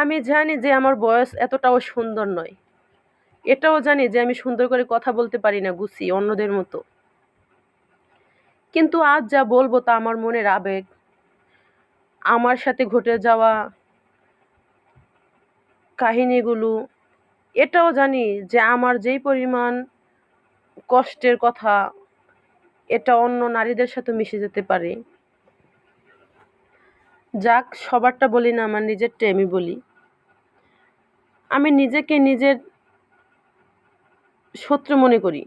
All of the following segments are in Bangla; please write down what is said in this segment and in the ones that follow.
আমি জানি যে আমার বয়স এতটাও সুন্দর নয়। এটাও জানি যে আমি সুন্দর করে কথা বলতে পারি না গুছিয়ে অন্যদের মতো। কিন্তু আজ যা বলবো তা আমার মনের আবেগ, আমার সাথে ঘটে যাওয়া কাহিনীগুলো। এটাও জানি যে আমার যেই পরিমাণ কষ্টের কথা, এটা অন্য নারীদের সাথে মিশে যেতে পারে। যাক, সবারটা বলি না, আমার নিজেরটাই আমি বলি। আমি নিজেকে নিজের শত্রু মনে করি।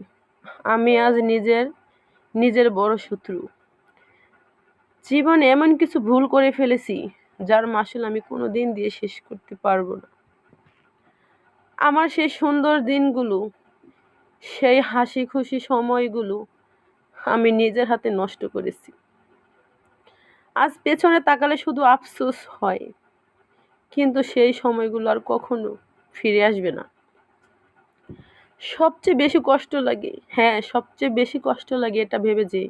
আমি আজ নিজের বড় শত্রু। জীবনে এমন কিছু ভুল করে ফেলেছি যার মাসুল আমি কোনো দিন দিয়ে শেষ করতে পারবো না। আমার সেই সুন্দর দিনগুলো, সেই হাসি খুশি সময়গুলো আমি নিজের হাতে নষ্ট করেছি। আজ পেছনে তাকালে শুধু আফসোস হয়, কিন্তু সেই সময়গুলো আর কখনো ফিরে আসবে না। সবচেয়ে বেশি কষ্ট লাগে, হ্যাঁ সবচেয়ে বেশি কষ্ট লাগে এটা ভেবে যে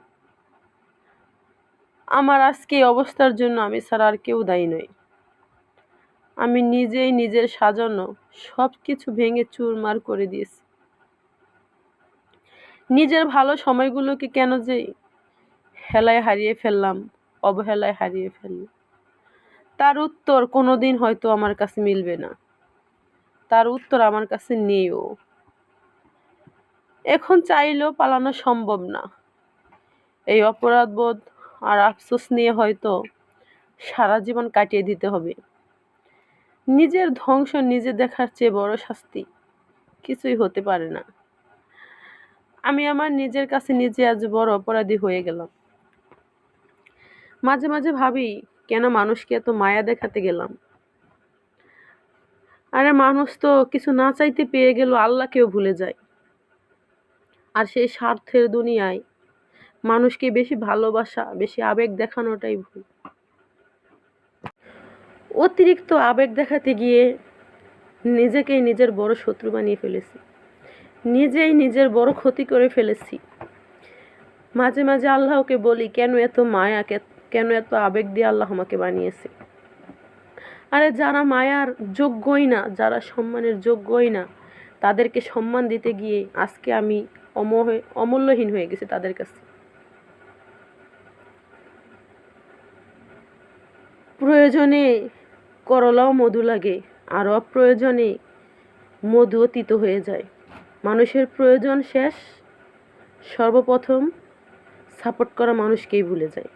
আমার আজকে এই অবস্থার জন্য আমি ছাড়া আর কেউ দায়ী নয়। আমি নিজেই নিজের সাজানো সব কিছু ভেঙে চুরমার করে দিয়েছি। নিজের ভালো সময়গুলোকে কেন যে হেলায় হারিয়ে ফেললাম, অবহেলায় হারিয়ে ফেললাম, তার উত্তর কোনোদিন হয়তো আমার কাছে মিলবে না। তার উত্তর আমার কাছে নেইও। এখন চাইলেও পালানো সম্ভব না। এই অপরাধবোধ আর আফসোস নিয়ে হয়তো সারা জীবন কাটিয়ে দিতে হবে। নিজের ধ্বংস নিজে দেখার চেয়ে বড় শাস্তি কিছুই হতে পারে না। আমি আমার নিজের কাছে নিজে আজ বড় অপরাধী হয়ে গেলাম। মাঝে মাঝে ভাবি, কেন মানুষকে এত মায়া দেখাতে গেলাম? আরে মানুষ তো কিছু না চাইতে পেয়ে গেল আল্লাহকেও ভুলে যায়। আর সেই স্বার্থের দুনিয়ায় মানুষকে বেশি ভালোবাসা, বেশি আবেগ দেখানোটাই ভুল। অতিরিক্ত আবেগ দেখাতে গিয়ে নিজেকেই নিজের বড় শত্রু বানিয়ে ফেলেছি। নিজেই নিজের বড় ক্ষতি করে ফেলেছি। মাঝে মাঝে আল্লাহকে বলি, কেন এত মায়া, কেন এত আবেগ দিয়ে আল্লাহ আমাকে বানিয়েছে? আরে যারা মায়ার যোগ্যই না, যারা সম্মানের যোগ্যই না, তাদেরকে সম্মান দিতে গিয়ে আজকে আমি অমূল্যহীন হয়ে গেছি তাদের কাছে। প্রয়োজনে করলাও মধু লাগে, আর অপ্রয়োজনে মধুও তিতো হয়ে যায়। মানুষের প্রয়োজন শেষ, সর্বপ্রথম সাপোর্ট করা মানুষকেই ভুলে যায়।